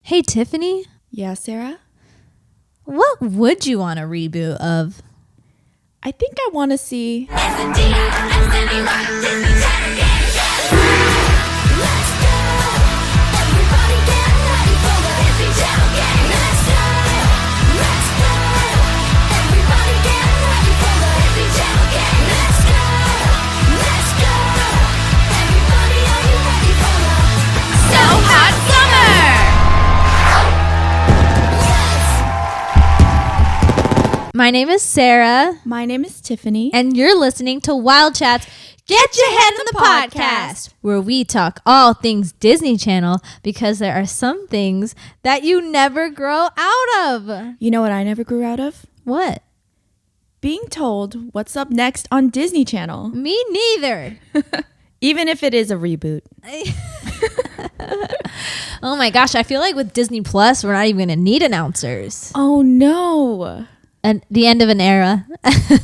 Hey, Tiffany. Yeah, Sarah? What would you want a reboot of? I think I want to see... My name is Sarah. My name is Tiffany. And you're listening to Wildchats. Get your head in the podcast, where we talk all things Disney Channel because there are some things that you never grow out of. You know what I never grew out of? What? Being told what's up next on Disney Channel. Me neither. Even if it is a reboot. Oh my gosh, I feel like with Disney Plus, we're not even going to need announcers. Oh no. And the end of an era.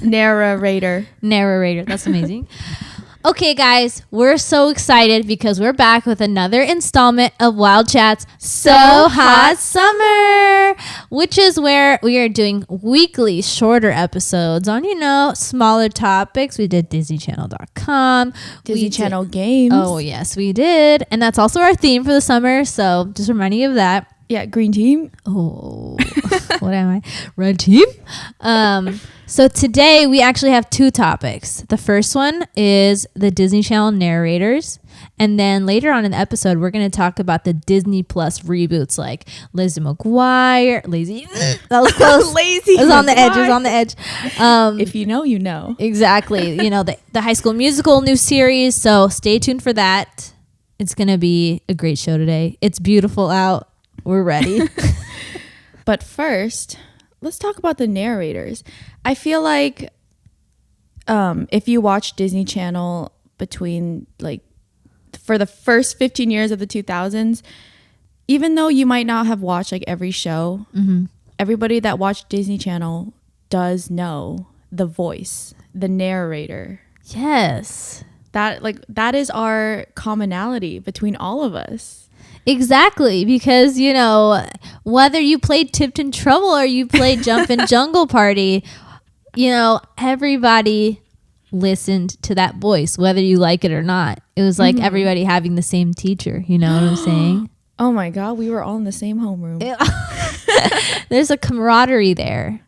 Narrator. That's amazing. Okay, guys, we're so excited because we're back with another installment of Wildchats So Hot Summer, which is where we are doing weekly shorter episodes on, smaller topics. We did DisneyChannel.com. Disney Channel games. Oh, yes, we did. And that's also our theme for the summer. So just reminding you of that. Yeah, green team. Oh, what am I? Red team. So today we actually have two topics. The first one is the Disney Channel narrators. And then later on in the episode, we're going to talk about the Disney Plus reboots like Lizzie McGuire. That was close. Lazy. It was on the edge. It was on the edge. If you know, you know. Exactly. The High School Musical new series. So stay tuned for that. It's going to be a great show today. It's beautiful out. We're ready. But first, let's talk about the narrators. I feel like if you watch Disney Channel between for the first 15 years of the 2000s, even though you might not have watched every show, everybody that watched Disney Channel does know the voice, the narrator. Yes. That is our commonality between all of us. Exactly, because, whether you played Tipton Trouble or you played Jumpin' Jungle Party, everybody listened to that voice, whether you like it or not. It was like everybody having the same teacher, you know what I'm saying? Oh my God, we were all in the same homeroom. There's a camaraderie there.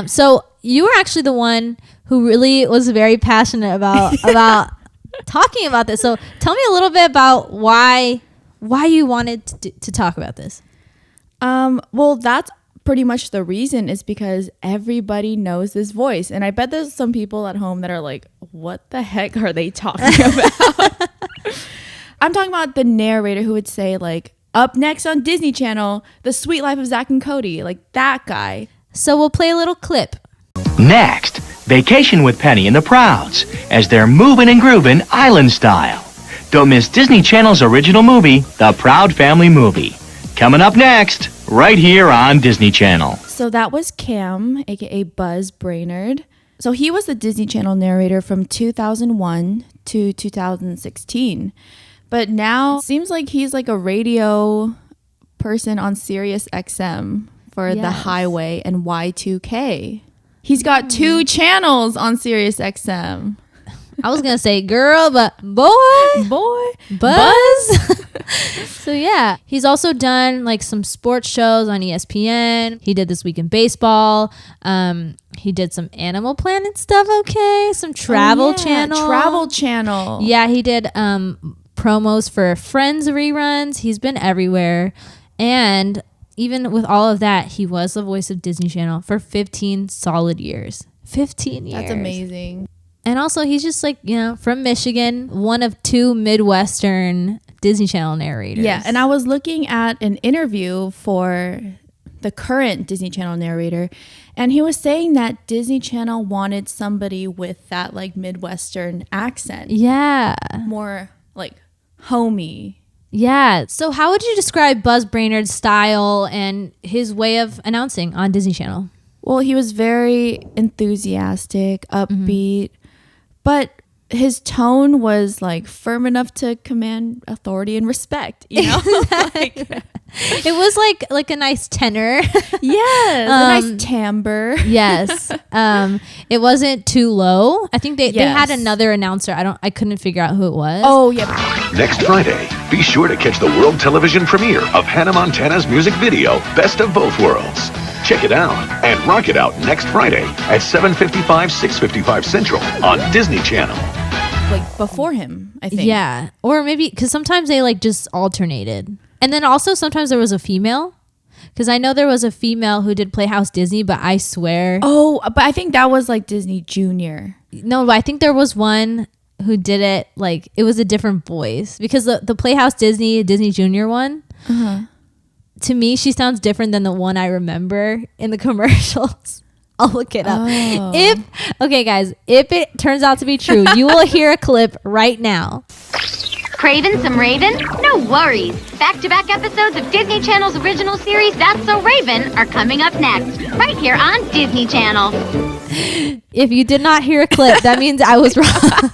So you were actually the one who really was very passionate about talking about this. So tell me a little bit about why you wanted to talk about this. Well, that's pretty much the reason, is because everybody knows this voice. And I bet there's some people at home that are like, what the heck are they talking about? I'm talking about the narrator who would say up next on Disney Channel, The Sweet Life of Zack and Cody, that guy. So we'll play a little clip. Next, Vacation with Penny and the Prouds as they're moving and grooving island style. Don't miss Disney Channel's original movie, The Proud Family Movie. Coming up next, right here on Disney Channel. So that was Cam, aka Buzz Brainerd. So he was the Disney Channel narrator from 2001 to 2016. But now it seems like he's a radio person on Sirius XM for the Highway and Y2K. He's got two channels on Sirius XM. I was going to say girl, but boy, Buzz. So yeah, he's also done some sports shows on ESPN. He did This Week in Baseball. He did some Animal Planet stuff. Okay. Some Travel Channel. Yeah. He did promos for Friends reruns. He's been everywhere. And even with all of that, he was the voice of Disney Channel for 15 solid years. 15 years. That's amazing. And also, he's just from Michigan, one of two Midwestern Disney Channel narrators. Yeah, and I was looking at an interview for the current Disney Channel narrator, and he was saying that Disney Channel wanted somebody with that Midwestern accent. Yeah. More homey. Yeah. So how would you describe Buzz Brainerd's style and his way of announcing on Disney Channel? Well, he was very enthusiastic, upbeat, but his tone was firm enough to command authority and respect, It was like a nice tenor. Yes, a nice timbre. Yes. It wasn't too low. I think they had Yes. another announcer. I couldn't figure out who it was. Oh, yeah. Next Friday, be sure to catch the world television premiere of Hannah Montana's music video, Best of Both Worlds. Check it out and rock it out next Friday at 7:55, 6:55 Central on Disney Channel. Like before him, I think. Yeah. Or maybe because sometimes they like just alternated. And then also sometimes there was a female. Because I know there was a female who did Playhouse Disney, but I swear. Oh, but I think that was like Disney Junior. No, but I think there was one who did it like it was a different voice. Because the Playhouse Disney Junior one, to me, she sounds different than the one I remember in the commercials. I'll look it up. Oh. Okay, guys, if it turns out to be true, you will hear a clip right now. Craving some Raven? No worries. Back-to-back episodes of Disney Channel's original series, That's So Raven, are coming up next, right here on Disney Channel. If you did not hear a clip, that means I was wrong.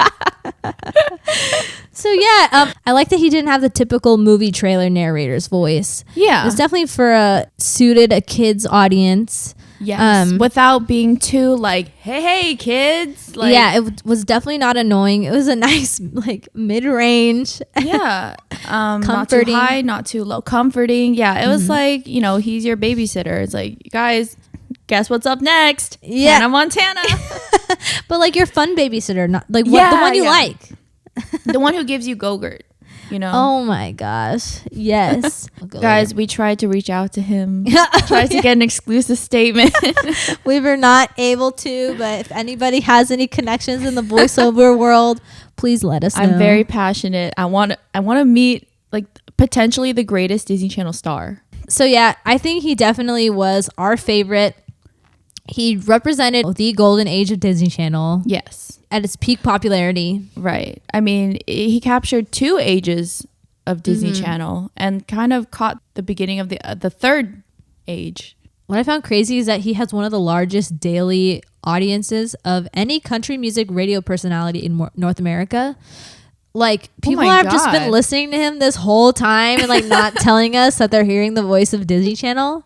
So yeah, I like that he didn't have the typical movie trailer narrator's voice. Yeah. It's definitely suited a kid's audience. Yes. Without being too like, hey, kids. Like, Yeah, it was definitely not annoying. It was a nice like mid-range. Yeah. Not too Comforting. high, not too low. Comforting. Yeah. It was like, he's your babysitter. It's like, guys, guess what's up next? Yeah. Hannah Montana. But like your fun babysitter, not like the one you like. The one who gives you Go-Gurt, Oh my gosh. Yes. Guys, we tried to reach out to him. Tried to get an exclusive statement. We were not able to, but if anybody has any connections in the voiceover world, please let us know. I'm very passionate. I want to meet like potentially the greatest Disney Channel star. So yeah, I think he definitely was our favorite. He represented the golden age of Disney Channel Yes. at its peak popularity. Right. I mean, he captured 2 ages of Disney Channel and kind of caught the beginning of the third age. What I found crazy is that he has one of the largest daily audiences of any country music radio personality in North America. Like, people my have just been God. listening to him this whole time and like not telling us that they're hearing the voice of Disney Channel.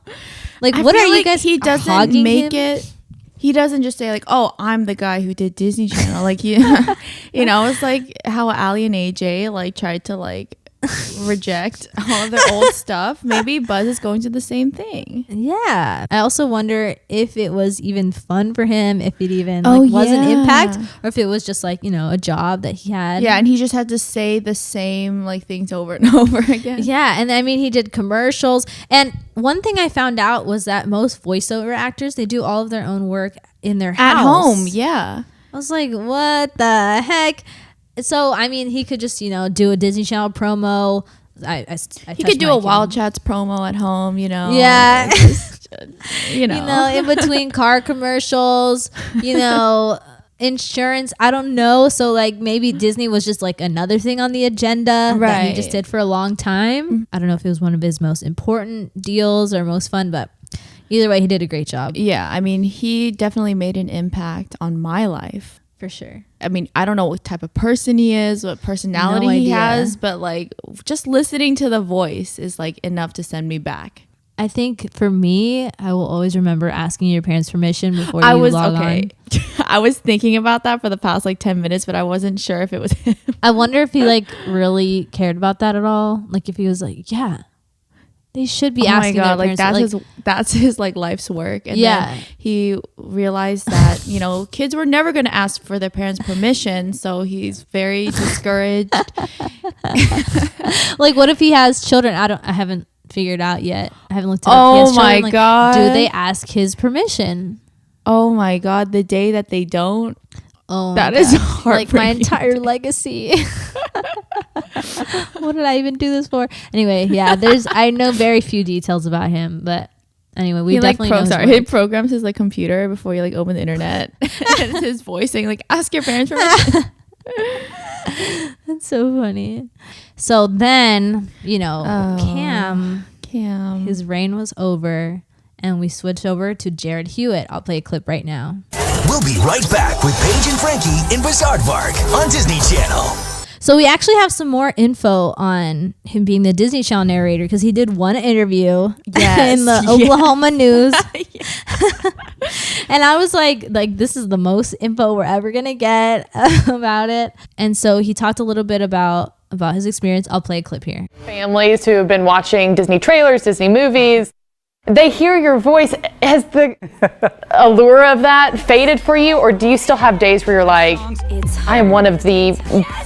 Like, what are you guys He doesn't hogging make him? it. He doesn't just say like, "Oh, I'm the guy who did Disney Channel." Like it's like how Ali and AJ like tried to like reject all of their old stuff. Maybe Buzz is going to the same thing. Yeah. I also wonder if it was even fun for him, if it even Oh, was an yeah. impact, or if it was just like, a job that he had. Yeah, and he just had to say the same like things over and over again. Yeah, and I mean, he did commercials. And one thing I found out was that most voiceover actors, they do all of their own work in their house. At home, yeah. I was like, what the heck? So, I mean, he could just, do a Disney Channel promo. He could do a Wildchats promo at home, Yeah. just, in between car commercials, insurance. I don't know. So like maybe Disney was just like another thing on the agenda that he just did for a long time. I don't know if it was one of his most important deals or most fun, but either way, he did a great job. Yeah, I mean, he definitely made an impact on my life. For sure. I mean, I don't know what type of person he is, what personality No he idea. has, but like just listening to the voice is like enough to send me back. I think for me, I will always remember asking your parents' permission before you log on. I was thinking about that for the past like 10 minutes, but I wasn't sure if it was him. I wonder if he like really cared about that at all. Like if he was like, yeah, they should be asking their like parents. that's his like life's work. And Yeah. then he realized that, kids were never going to ask for their parents' permission. So he's very discouraged. Like what if he has children? I haven't figured out yet. I haven't looked it up. Oh He has children. my Like, God. do they ask his permission? Oh my God. The day that they don't, Oh, that my is God. heartbreaking. Like my entire legacy. What did I even do this for? Anyway, yeah, I know very few details about him, but anyway, we he definitely know his he work. programs his like computer before you like open the internet. And it's his voice saying like, ask your parents permission. That's so funny. So then, Cam, his reign was over, and we switched over to Jared Hewitt. I'll play a clip right now. We'll be right back with Paige and Frankie in Bizarre Park on Disney Channel. So we actually have some more info on him being the Disney Channel narrator because he did one interview in the Oklahoma news. And I was like, this is the most info we're ever going to get about it. And so he talked a little bit about his experience. I'll play a clip here. Families who have been watching Disney trailers, Disney movies, they hear your voice. Has the allure of that faded for you, or do you still have days where you're like, I am one of the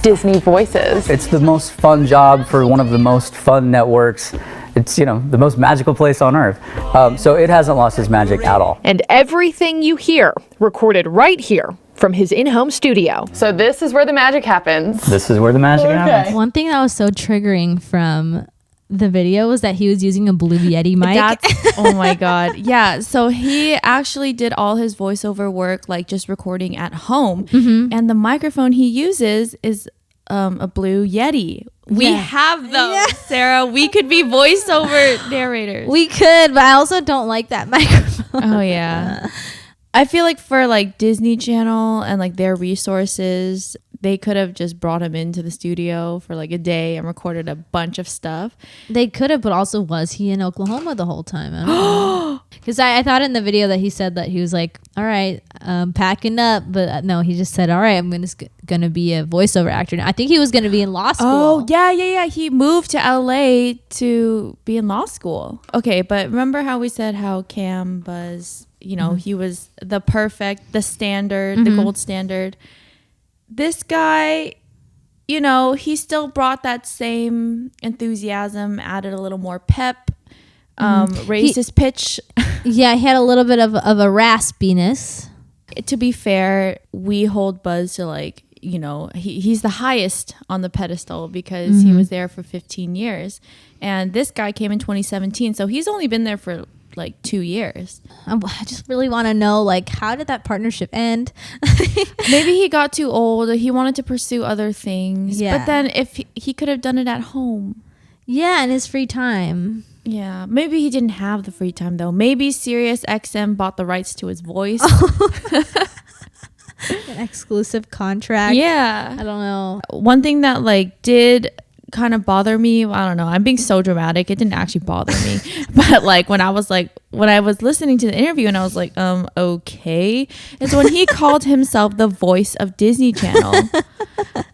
Disney voices? It's the most fun job for one of the most fun networks. It's, the most magical place on earth. So it hasn't lost its magic at all. And everything you hear recorded right here from his in-home studio. So this is where the magic happens. This is where the magic happens. One thing that was so triggering from the video was that he was using a Blue Yeti mic. Oh my God. Yeah. So he actually did all his voiceover work, like just recording at home. And the microphone he uses is a Blue Yeti. We have those, Sarah. We could be voiceover narrators. We could, but I also don't like that microphone. Oh yeah. I feel like for like Disney Channel and like their resources, they could have just brought him into the studio for like a day and recorded a bunch of stuff. They could have, but also was he in Oklahoma the whole time? Because I thought in the video that he said that he was like, all right, packing up. But no, he just said, all right, I'm going to be a voiceover actor. I think he was going to be in law school. Oh, yeah. He moved to LA to be in law school. Okay, but remember how we said how Cam was, he was the standard, the gold standard. This guy, he still brought that same enthusiasm, added a little more pep, raised his pitch. Yeah, he had a little bit of a raspiness. To be fair, we hold Buzz to like, he's the highest on the pedestal because he was there for 15 years. And this guy came in 2017, so he's only been there for like 2 years. I just really want to know, like, how did that partnership end? Maybe he got too old. He wanted to pursue other things. Yeah. But then if he could have done it at home. Yeah, in his free time. Yeah. Maybe he didn't have the free time, though. Maybe Sirius XM bought the rights to his voice. An exclusive contract. Yeah. I don't know. One thing that, like, did kind of bother me, I don't know, I'm being so dramatic, it didn't actually bother me, but like when I was listening to the interview and I was like okay, it's when he called himself the voice of Disney Channel.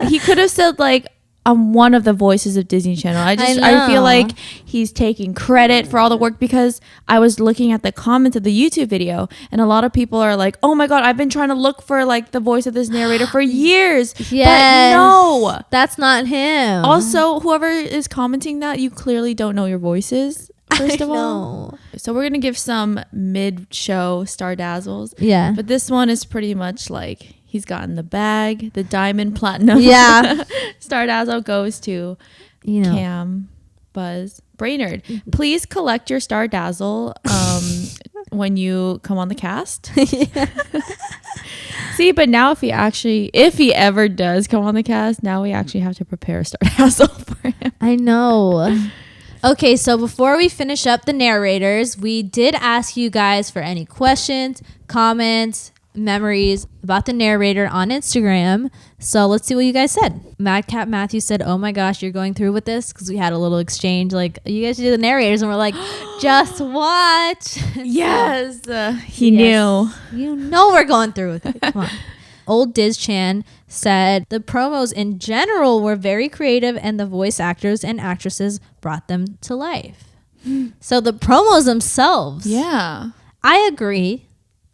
He could have said like, I'm one of the voices of Disney Channel. I feel like he's taking credit for all the work, because I was looking at the comments of the YouTube video and a lot of people are like, oh my God, I've been trying to look for like the voice of this narrator for years. Yes. But no, that's not him. Also, whoever is commenting that, you clearly don't know your voices, first of all. So we're going to give some mid-show star dazzles. Yeah. But this one is pretty much like, he's gotten the bag, the diamond platinum. Yeah. Star dazzle goes to Cam, Buzz, Brainerd. Please collect your star dazzle when you come on the cast. See, but now if he ever does come on the cast, now we actually have to prepare a star dazzle for him. I know. Okay, so before we finish up the narrators, we did ask you guys for any questions, comments, memories about the narrator on Instagram. So let's see what you guys said. Madcap Matthew said, oh my gosh, you're going through with this? Because we had a little exchange like, you guys should do the narrators, and we're like, just watch. Yes. He knew. You know we're going through with it. Come on. Old Diz Chan said the promos in general were very creative and the voice actors and actresses brought them to life. So the promos themselves. Yeah. I agree.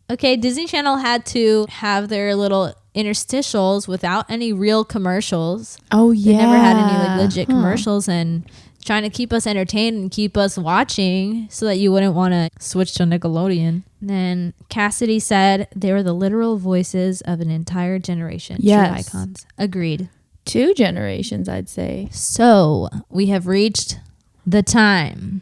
Okay, Disney Channel had to have their little interstitials without any real commercials. Oh, yeah. They never had any like legit commercials, and trying to keep us entertained and keep us watching so that you wouldn't want to switch to Nickelodeon. And then Cassidy said they were the literal voices of an entire generation. Yes. True icons. Agreed. 2 generations, I'd say. So we have reached the time.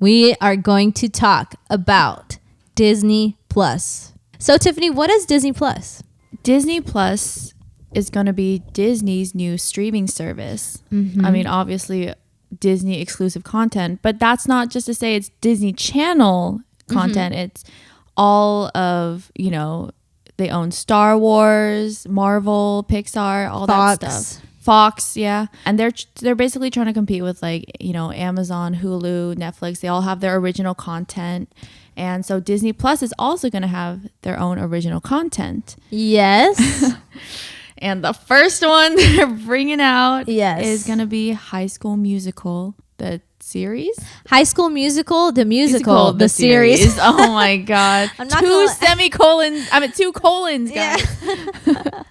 We are going to talk about Disney Plus. So Tiffany, what is Disney Plus? Disney Plus is going to be Disney's new streaming service. I mean, obviously Disney exclusive content, but that's not just to say it's Disney Channel content. It's all of, they own Star Wars, Marvel, Pixar, all that stuff. Fox, yeah. And they're basically trying to compete with like, you know, Amazon, Hulu, Netflix. They all have their original content. And so Disney Plus is also going to have their own original content. Yes. And the first one they're bringing out Yes. is going to be High School Musical, the series. High School Musical, the musical, the series. Oh my God. I'm not two colons, guys. Yeah.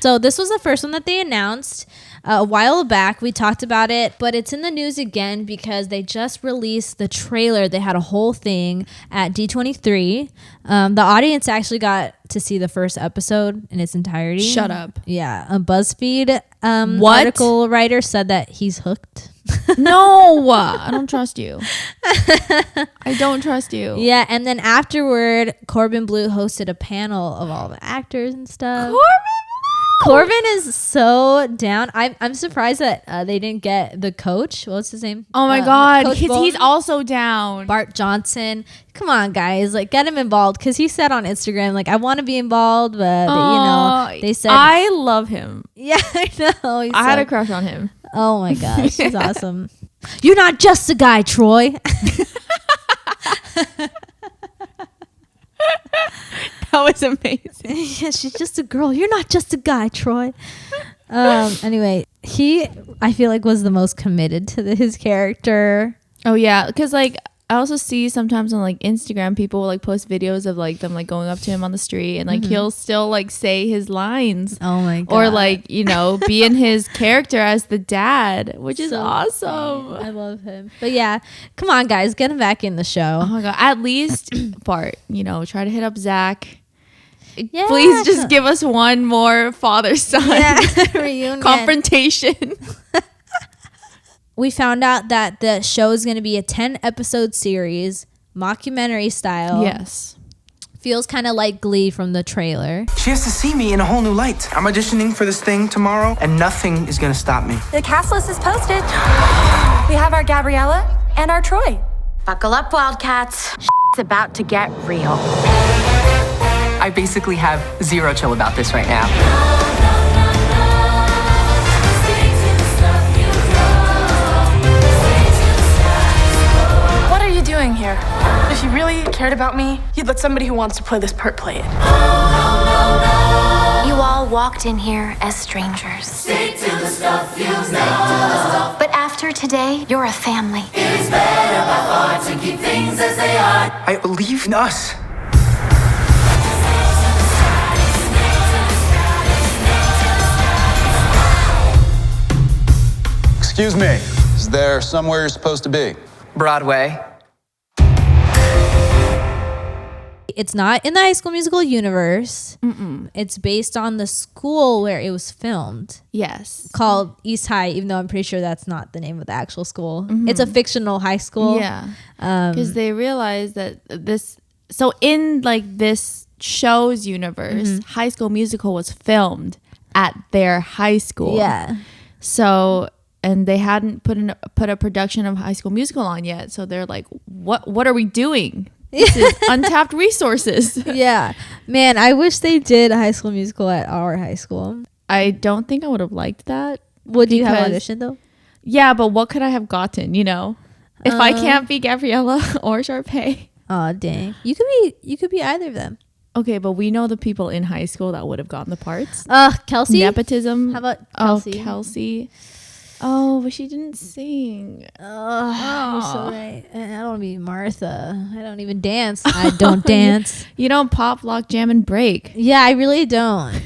So this was the first one that they announced a while back. We talked about it, but it's in the news again because they just released the trailer. They had a whole thing at D23. The audience actually got to see the first episode in its entirety. Shut up. Yeah. A BuzzFeed article writer said that he's hooked. No, I don't trust you. I don't trust you. Yeah, and then afterward, Corbin Blue hosted a panel of all the actors and stuff. Corbin is so down. I'm surprised that they didn't get the coach. What's his name? Oh my God, Coach he's also down. Bart Johnson. Come on, guys, like get him involved because he said on Instagram like I want to be involved, but they said I love him. Yeah, I know. I had a crush on him. Oh my gosh, he's awesome. You're not just a guy, Troy. That was amazing. Yeah, she's just a girl. You're not just a guy, Troy. Anyway, I feel like was the most committed to his character. Oh yeah, because like I also see sometimes on like Instagram people will like post videos of like them like going up to him on the street and like he'll still like say his lines. Oh my God. Or like, you know, be in his character as the dad, which is awesome. I love him. But yeah, come on guys, get him back in the show. Oh my God. At least Bart, you know, try to hit up Zach. Yeah. Please just give us one more father-son reunion. confrontation. We found out that the show is going to be a 10-episode series, mockumentary style. Yes. Feels kind of like Glee from the trailer. She has to see me in a whole new light. I'm auditioning for this thing tomorrow, and nothing is gonna stop me. The cast list is posted. We have our Gabriella and our Troy. Buckle up, Wildcats. It's about to get real. I basically have zero chill about this right now. What are you doing here? If you really cared about me, you'd let somebody who wants to play this part play it. You all walked in here as strangers. Stick to the stuff you know. But after today, you're a family. It is better by far to keep things as they are. I believe in us. Excuse me, is there somewhere you're supposed to be? Broadway. It's not in the High School Musical universe. It's based on the school where it was filmed. Yes. Called East High, even though I'm pretty sure that's not the name of the actual school. It's a fictional high school. Yeah. Because they realized that so in like this show's universe, High School Musical was filmed at their high school. Yeah. So, and they hadn't put a production of High School Musical on yet. So they're like, what are we doing? This is untapped resources. Yeah. Man, I wish they did a High School Musical at our high school. I don't think I would have liked that. Would you have auditioned though? Yeah, but what could I have gotten, you know? If I can't be Gabriella or Sharpay. Oh, dang. You could be either of them. Okay, but we know the people in high school that would have gotten the parts. Kelsey? Nepotism. How about Kelsey? Oh, Kelsey. Oh, but she didn't sing. You're so right. And I don't want to be Martha. I don't even dance. I don't dance. You don't pop, lock, jam, and break. Yeah, I really don't.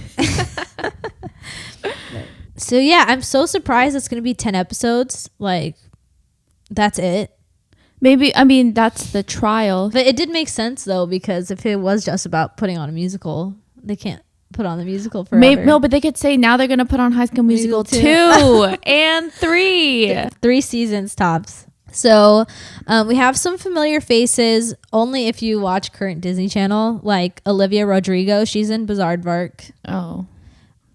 So yeah, I'm so surprised it's going to be 10 episodes. Like, that's it. Maybe, I mean, that's the trial. But it did make sense though, because if it was just about putting on a musical, they can't put on the musical forever. Maybe, no, but they could say now they're going to put on High School Musical 2 and 3. 3 seasons tops. So we have some familiar faces only if you watch current Disney Channel, like Olivia Rodrigo. She's in Bizaardvark. Oh.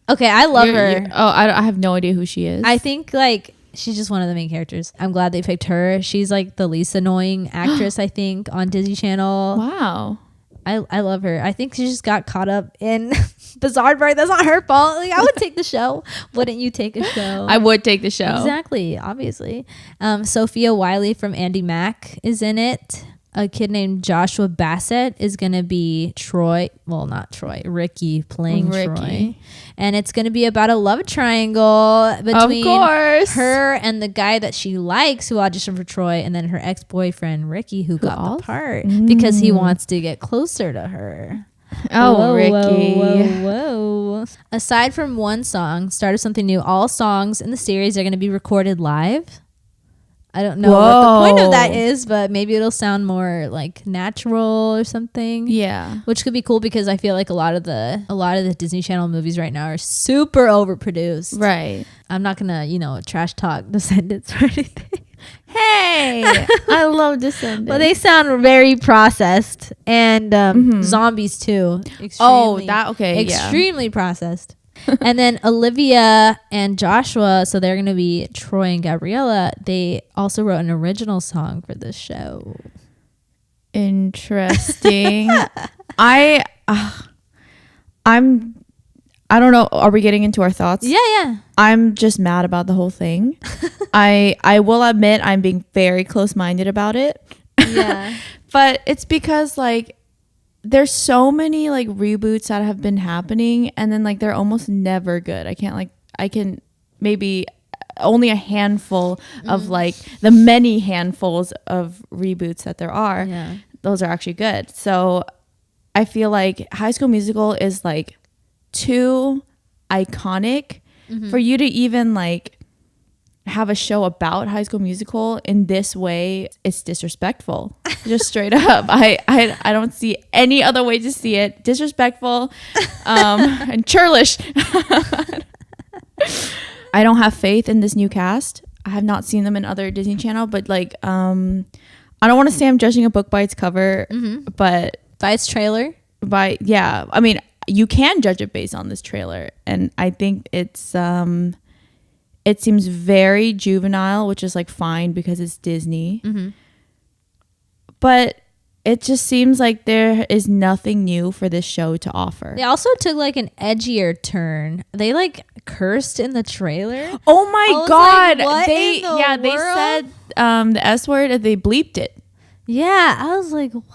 Okay, I love her. I have no idea who she is. I think like she's just one of the main characters. I'm glad they picked her. She's like the least annoying actress, I think, on Disney Channel. Wow. I love her. I think she just got caught up in Bizarre Bird. That's not her fault. Like, I would take the show. Wouldn't you take a show? I would take the show. Exactly. Obviously. Sophia Wiley from Andy Mack is in it. A kid named Joshua Bassett is going to be Troy. Well, not Troy. Ricky playing Troy. And it's going to be about a love triangle between her and the guy that she likes who auditioned for Troy, and then her ex-boyfriend Ricky who got the part because he wants to get closer to her. Oh, whoa, Ricky. Whoa. Aside from one song, Start of Something New, all songs in the series are going to be recorded live. I don't know what the point of that is, but maybe it'll sound more like natural or something. Yeah. Which could be cool because I feel like a lot of the Disney Channel movies right now are super overproduced. Right. I'm not gonna, trash talk Descendants or anything. Hey, I love Descendants. But they sound very processed, and Zombies too. Extremely processed. And then Olivia and Joshua, so they're going to be Troy and Gabriella. They also wrote an original song for this show. Interesting. I don't know. Are we getting into our thoughts? Yeah. I'm just mad about the whole thing. I will admit I'm being very close-minded about it. Yeah. But it's because like there's so many like reboots that have been happening, and then like they're almost never good. I can maybe only a handful of like the many handfuls of reboots that there are. Yeah. Those are actually good. So I feel like High School Musical is like too iconic for you to even like have a show about High School Musical in this way. It's disrespectful. Just straight up. I don't see any other way to see it. Disrespectful and churlish. I don't have faith in this new cast. I have not seen them in other Disney Channel, but like I don't want to say I'm judging a book by its cover, but by its trailer. I mean, you can judge it based on this trailer, and I think it's it seems very juvenile, which is like fine because it's Disney. But it just seems like there is nothing new for this show to offer. They also took like an edgier turn. They like cursed in the trailer. Oh my God. Like, what they in the world? said the S word and they bleeped it. Yeah, I was like, what?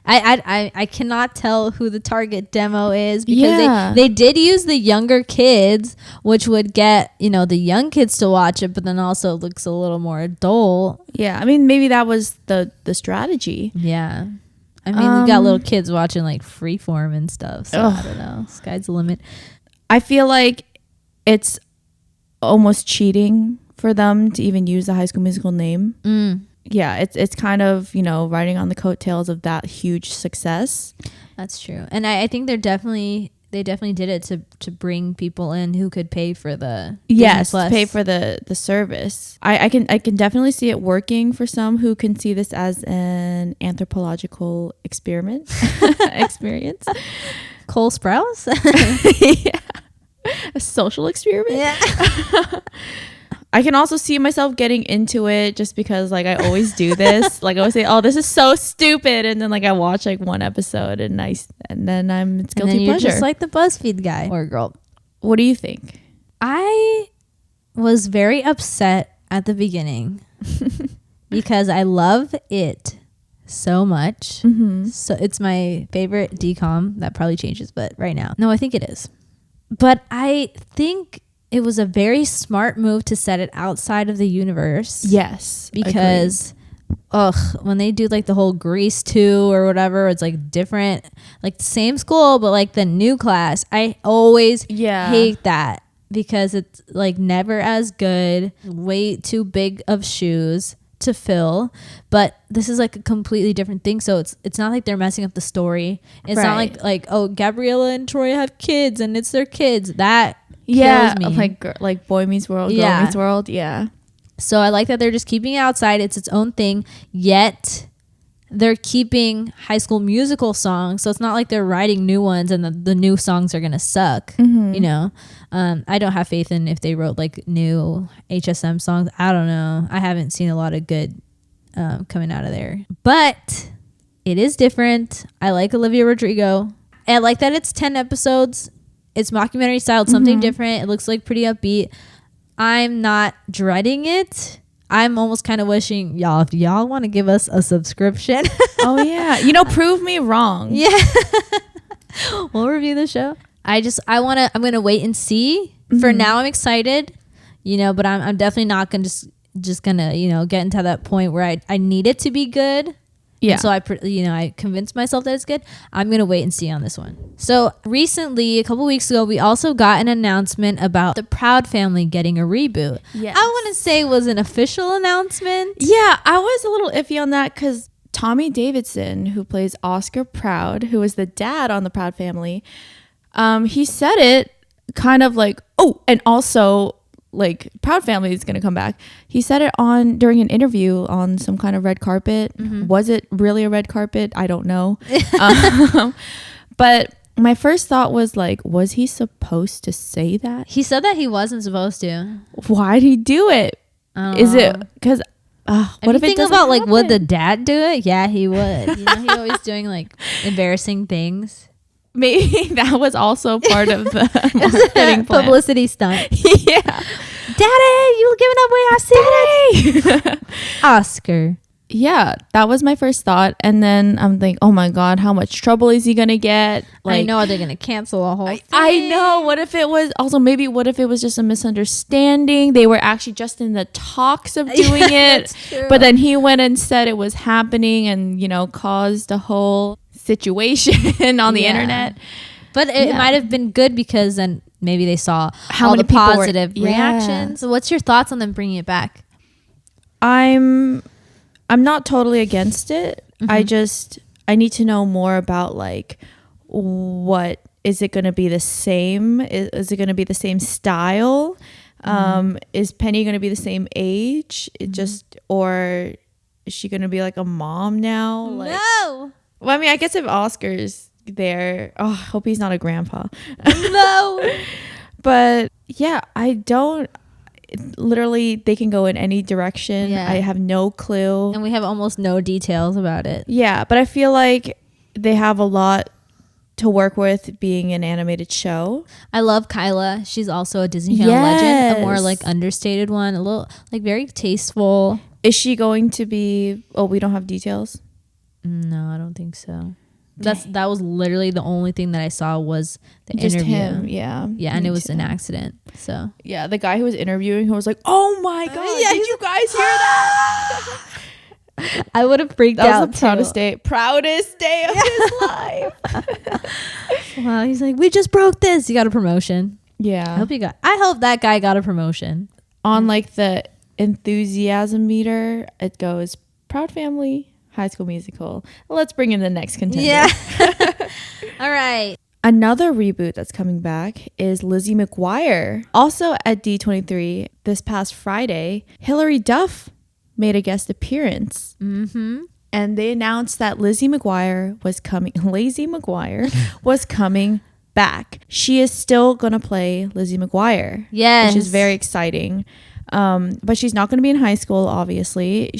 I cannot tell who the target demo is because they did use the younger kids, which would get, the young kids to watch it, but then also it looks a little more adult. Yeah, I mean, maybe that was the strategy. Yeah. I mean, we got little kids watching like Freeform and stuff, so I don't know. Sky's the limit. I feel like it's almost cheating for them to even use the High School Musical name. Yeah, it's kind of, riding on the coattails of that huge success. That's true. And I think they definitely did it to bring people in who could pay for the pay for the service. I can definitely see it working for some who can see this as an anthropological experience. Cole Sprouse? Yeah. A social experiment? Yeah. I can also see myself getting into it just because like I always do this. Like I always say, oh, this is so stupid. And then like I watch like one episode and then it's guilty you're pleasure. Just like the BuzzFeed guy or girl. What do you think? I was very upset at the beginning because I love it so much. So it's my favorite DCOM. That probably changes, but right now. No, I think it is. But I think it was a very smart move to set it outside of the universe. Yes. Because, when they do like the whole Grease 2 or whatever, it's like different, like the same school, but like the new class. I always hate that because it's like never as good, way too big of shoes to fill. But this is like a completely different thing. So it's not like they're messing up the story. It's not like, oh, Gabriella and Troy have kids and it's their kids. That kills me. like Boy Meets World, Girl Meets World. Yeah. So I like that they're just keeping it outside. It's its own thing, yet they're keeping High School Musical songs. So it's not like they're writing new ones and the new songs are going to suck, I don't have faith in if they wrote like new HSM songs. I don't know. I haven't seen a lot of good coming out of there. But It is different. I like Olivia Rodrigo. And I like that it's 10 episodes. It's mockumentary style. It's something different. It looks like pretty upbeat. I'm not dreading it. I'm almost kind of wishing y'all, if y'all want to give us a subscription. Oh yeah. Prove me wrong. Yeah. We'll review the show. I'm going to wait and see. For now, I'm excited, but I'm definitely not going to just going to, get into that point where I need it to be good. Yeah. And so I convinced myself that it's good. I'm going to wait and see on this one. So recently, a couple weeks ago, we also got an announcement about the Proud family getting a reboot. Yes. I wouldn't say it was an official announcement. Yeah, I was a little iffy on that because Tommy Davidson, who plays Oscar Proud, who is the dad on the Proud family, he said it kind of like, and also like Proud family is going to come back. He said it during an interview on some kind of red carpet. Was it really a red carpet? I don't know. But my first thought was like, was he supposed to say that? He said that he wasn't supposed to. Why'd he do it? Is it because what if it doesn't about happen? Like, would the dad do it? Yeah, he would. He always doing like embarrassing things. Maybe that was also part of the publicity stunt. Yeah. Daddy, you giving away our secrets. Oscar. Yeah, that was my first thought. And then I'm thinking, oh my God, how much trouble is he going to get? Like, I know they're going to cancel a whole thing. I know. What if it was just a misunderstanding? They were actually just in the talks of doing it. But then he went and said it was happening and, caused a whole situation on the internet. But it might have been good because then maybe they saw all the positive reactions. So what's your thoughts on them bringing it back? I'm not totally against it. I need to know more about like what is it going to be the same? Is it going to be the same style? Is Penny going to be the same age? Or is she going to be like a mom now? No. Well, I mean, I guess if Oscar's there, I hope he's not a grandpa. No. But yeah, literally they can go in any direction. I have no clue. And we have almost no details about it. Yeah, but I feel like they have a lot to work with being an animated show. I love Kyla. She's also a Disney Channel legend, a more like understated one, a little like very tasteful. Is she going to be, we don't have details? No, I don't think so. That was literally the only thing that I saw was the just interview. Him, yeah, and it was an accident. So yeah, the guy who was interviewing, who was like, "Oh my God, did you guys hear that?" I would have freaked out. That was the proudest day of his life. Wow, he's like, "We just broke this." You got a promotion. Yeah, I hope that guy got a promotion. On like the enthusiasm meter, it goes Proud Family, High School Musical. Let's bring in the next contender. Yeah. All right. Another reboot that's coming back is Lizzie McGuire. Also at D23 this past Friday, Hilary Duff made a guest appearance. And they announced that Lizzie McGuire was coming back. She is still going to play Lizzie McGuire. Yes. Which is very exciting. But she's not going to be in high school, obviously.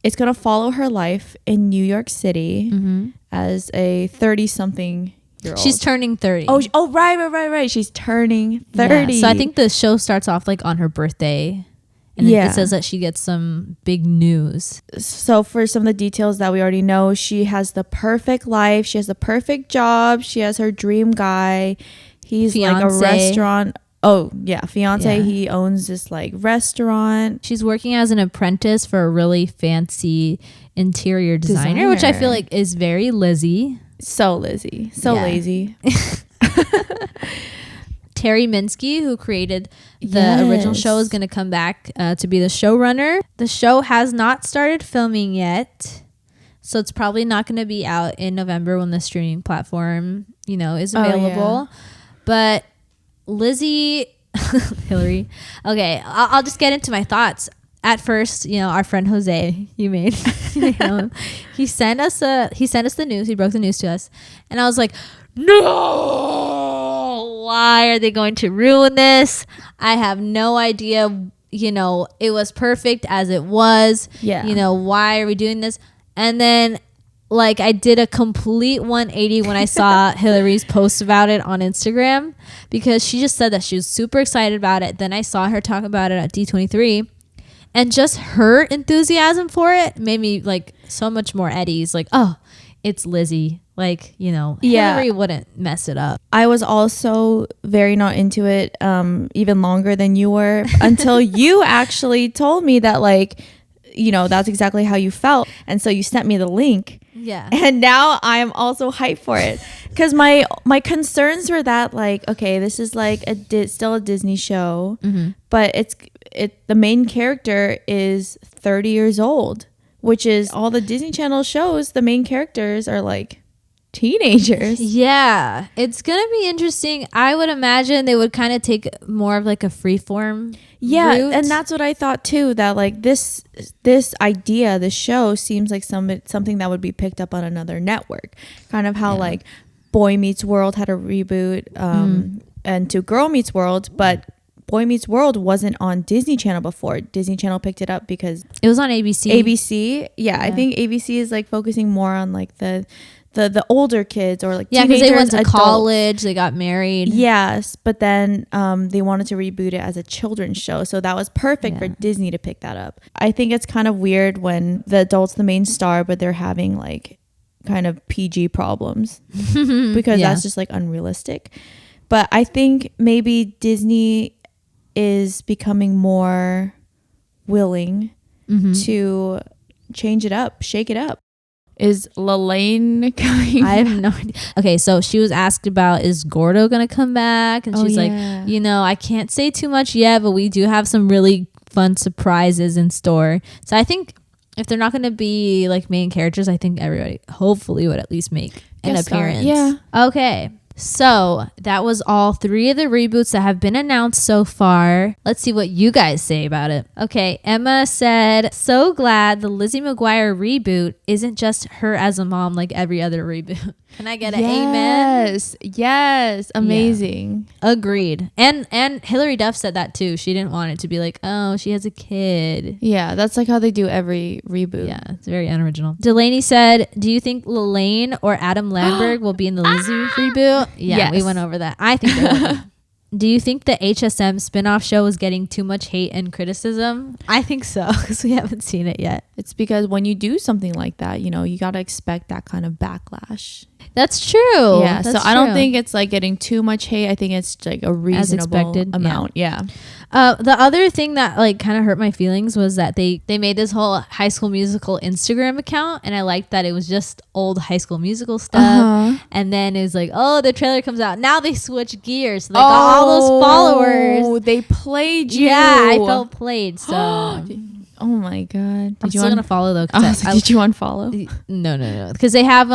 It's going to follow her life in New York City as a 30-something-year-old. She's turning 30. Oh, right. She's turning 30. Yeah, so I think the show starts off like on her birthday. And then it says that she gets some big news. So for some of the details that we already know, she has the perfect life. She has the perfect job. She has her dream guy. He's fiance. Like a restaurant. Oh, yeah. Fiance. Yeah. He owns this like restaurant. She's working as an apprentice for a really fancy interior designer, which I feel like is very Lizzie. So Lizzie. So lazy. Terry Minsky, who created the original show, is going to come back to be the showrunner. The show has not started filming yet, so it's probably not going to be out in November when the streaming platform, is available. But Lizzie, Hillary. Okay, I'll just get into my thoughts. At first, our friend Jose, you know him, he sent us the news. He broke the news to us, and I was like, no, why are they going to ruin this? I have no idea. It was perfect as it was. Yeah. Why are we doing this? And then like I did a complete 180 when I saw Hillary's post about it on Instagram, because she just said that she was super excited about it. Then I saw her talk about it at D23, and just her enthusiasm for it made me like so much more at ease. Like, oh, it's Lizzie. Like, you know, Hillary wouldn't mess it up. I was also very not into it even longer than you were until you actually told me that, like, you know, that's exactly how you felt. And so you sent me the link. Yeah. And now I'm also hyped for it. Because my concerns were that, like, okay, this is like still a Disney show, but the main character is 30 years old, which is all the Disney Channel shows. The main characters are like teenagers. Yeah, it's gonna be interesting. I would imagine they would kind of take more of like a freeform route. And that's what I thought too, that like this idea, this show seems like something that would be picked up on another network, kind of how like Boy Meets World had a reboot and to Girl Meets World, but Boy Meets World wasn't on Disney Channel before. Disney Channel picked it up because it was on ABC. I think ABC is like focusing more on like the older kids, or like because teenagers, they went to adults. College, they got married. Yes, but then they wanted to reboot it as a children's show, so that was perfect for Disney to pick that up. I think it's kind of weird when the adult's the main star, but they're having like kind of PG problems because that's just like unrealistic. But I think maybe Disney is becoming more willing to change it up, shake it up. Is Lalaine coming? I have no idea. Okay, so she was asked about, is Gordo gonna come back? And she's like, you know, I can't say too much yet, but we do have some really fun surprises in store. So I think if they're not gonna be like main characters, I think everybody hopefully would at least make an appearance. Yeah. Okay. So that was all 3 of the reboots that have been announced so far. Let's see what you guys say about it. Okay, Emma said, so glad the Lizzie McGuire reboot isn't just her as a mom like every other reboot. Can I get an amen? Yes. Amazing. Yeah. Agreed. And Hilary Duff said that too. She didn't want it to be like, oh, she has a kid. Yeah, that's like how they do every reboot. Yeah, it's very unoriginal. Delaney said, do you think Lalaine or Adam Lambert will be in the Lizzie reboot? Yeah, yes. We went over that. I think they will. Do you think the HSM spinoff show is getting too much hate and criticism? I think so, because we haven't seen it yet. It's because when you do something like that, you know, you got to expect that kind of backlash. That's true. Yeah, so I don't think it's like getting too much hate. I think it's like a reasonable amount. Yeah. The other thing that like kind of hurt my feelings was that they made this whole High School Musical Instagram account, and I liked that it was just old High School Musical stuff. And then it was like, oh, the trailer comes out. Now they switch gears. So they got all those followers. Oh, they played you. Yeah, I felt played. So. Oh my god! I'm still gonna follow though. Did you unfollow? No. Because they have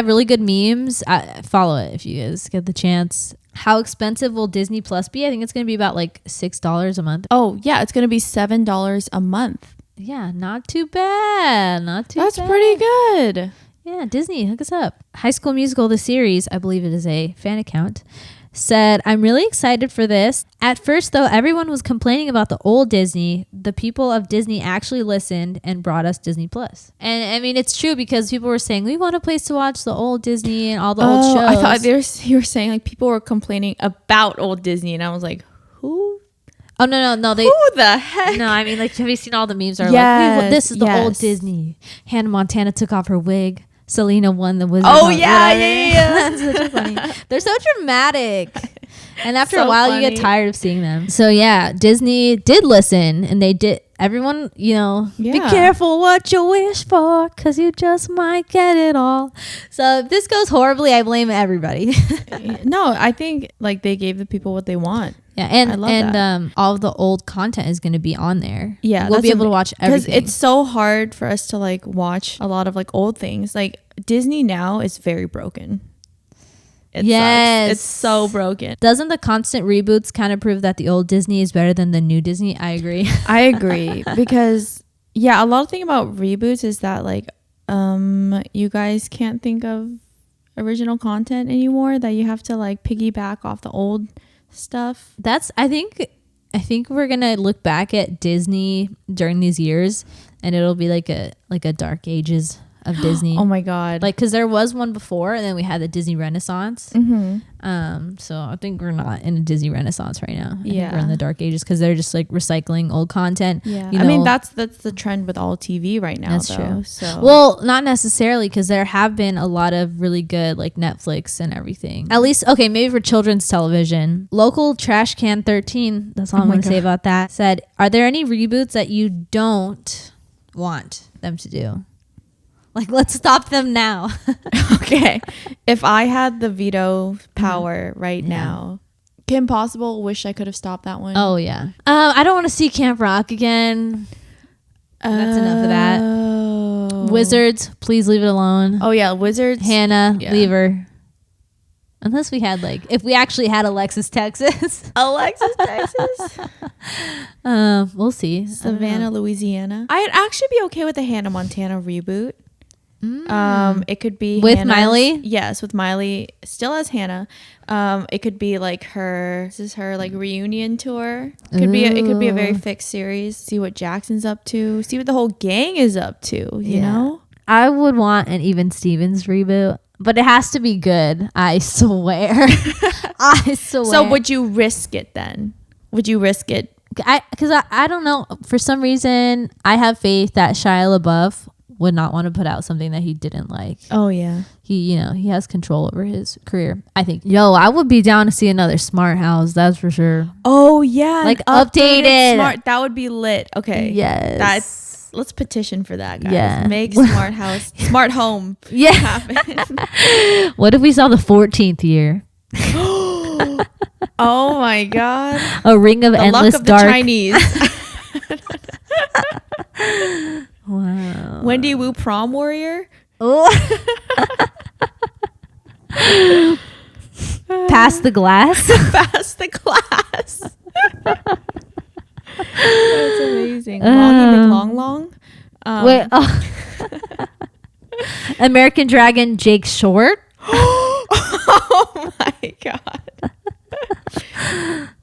really good memes. Follow it if you guys get the chance. How expensive will Disney Plus be? I think it's gonna be about like $6 a month. Oh yeah, it's gonna be $7 a month. Yeah, not too bad. That's pretty good. Yeah, Disney, hook us up. High School Musical, the series, I believe it is a fan account, said, I'm really excited for this. At first, though, everyone was complaining about the old Disney. The people of Disney actually listened and brought us Disney Plus. And I mean, it's true because people were saying, we want a place to watch the old Disney and all the old shows. I thought you were saying like people were complaining about old Disney, and I was like, who? Oh, no. Who the heck? No, I mean, like, have you seen all the memes? Like, this is the old Disney. Hannah Montana took off her wig. Selena won the Wizard. Oh, yeah. That's such a funny. They're so dramatic. And after So a while, funny. you get tired of seeing them. So, yeah, Disney did listen. And they did. Everyone, you know, be careful what you wish for, because you just might get it all. So, if this goes horribly, I blame everybody. No, I think like they gave the people what they want. Yeah, and all of the old content is going to be on there. Yeah, we'll be able to watch everything. Because it's so hard for us to like watch a lot of like old things. Like Disney now is very broken. It sucks. It's so broken. Doesn't the constant reboots kind of prove that the old Disney is better than the new Disney? I agree. I agree because a lot of thing about reboots is that like you guys can't think of original content anymore, that you have to like piggyback off the old stuff. I think we're gonna look back at Disney during these years, and it'll be like a dark ages of Disney. Oh my God. Like, because there was one before, and then we had the Disney Renaissance. So I think we're not in a Disney Renaissance right now. I think we're in the dark ages because they're just like recycling old content. Yeah, you I know. mean that's the trend with all TV right now. That's though, true. So Well, not necessarily, because there have been a lot of really good like Netflix and everything. At least, okay, maybe for children's television. Local Trash Can 13, that's all I'm going to say about that, said, are there any reboots that you don't want them to do? Like, let's stop them now. Okay, if I had the veto power right now, Kim Possible, wish I could have stopped that one. Oh yeah. I don't want to see Camp Rock again. That's enough of that. Wizards, please leave it alone. Oh yeah, Wizards. Hannah, leave her. Unless we had like, if we actually had Alexis, Texas. Alexis, Texas. We'll see. Savannah, Louisiana. I'd actually be okay with the Hannah Montana reboot. It could be with Hannah's, Miley. Yes, with Miley still as Hannah. It could be like this is her like reunion tour. It could be a very fixed series. See what Jackson's up to. See what the whole gang is up to. You know, I would want an Even Stevens reboot, but it has to be good. I swear. I swear. So would you risk it then? Would you risk it? Because I don't know. For some reason, I have faith that Shia LaBeouf would not want to put out something that he didn't like. Oh yeah. He has control over his career. I think, I would be down to see another Smart House. That's for sure. Oh yeah. Like updated. Smart. That would be lit. Okay. Yes. Let's petition for that, guys. Yeah. Make Smart House, Smart Home happen. What if we saw the 14th year? Oh my God. A ring of the endless luck of dark. The Chinese. Wow. Wendy Wu Prom Warrior. Oh. Pass the glass. Pass the glass. That's amazing. Longy McLong. Wait. American Dragon Jake Short. Oh my God.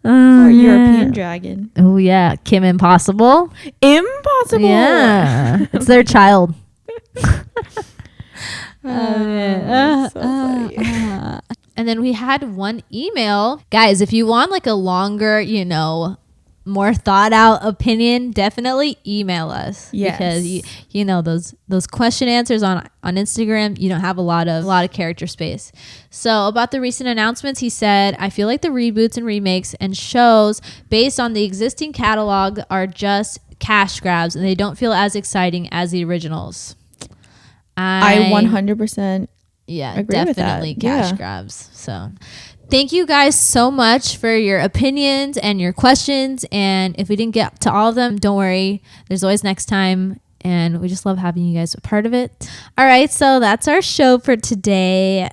Oh, or European Dragon. Oh yeah, Kim Impossible. Impossible. Yeah, it's their child. And then we had one email, guys. If you want like a longer, more thought out opinion, definitely email us. Yes. Because those question answers on Instagram, you don't have a lot of character space. So about the recent announcements, he said, I feel like the reboots and remakes and shows based on the existing catalog are just cash grabs and they don't feel as exciting as the originals. I 100% agree with definitely that. Cash grabs. So thank you guys so much for your opinions and your questions. And if we didn't get to all of them, don't worry. There's always next time. And we just love having you guys a part of it. All right. So that's our show for today.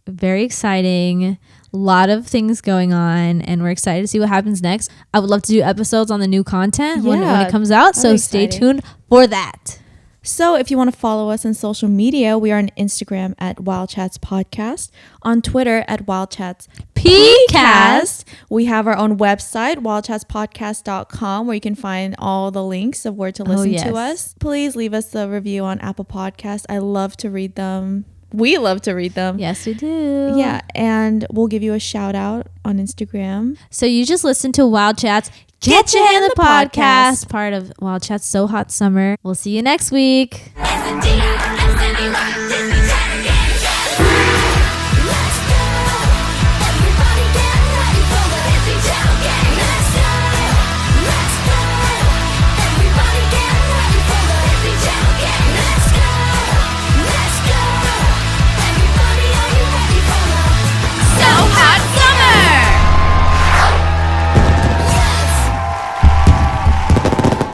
Very exciting. A lot of things going on. And we're excited to see what happens next. I would love to do episodes on the new content when it comes out. So stay tuned for that. So if you want to follow us on social media, we are on Instagram at Wildchats Podcast, on Twitter at Wildchats PCast. We have our own website, wildchatspodcast.com, where you can find all the links of where to listen to us. Please leave us a review on Apple Podcasts. I love to read them. We love to read them. Yes, we do. Yeah, and we'll give you a shout out on Instagram. So you just listen to Wildchats. Get your hand in the podcast. Part of Wildchats So Hot Summer. We'll see you next week.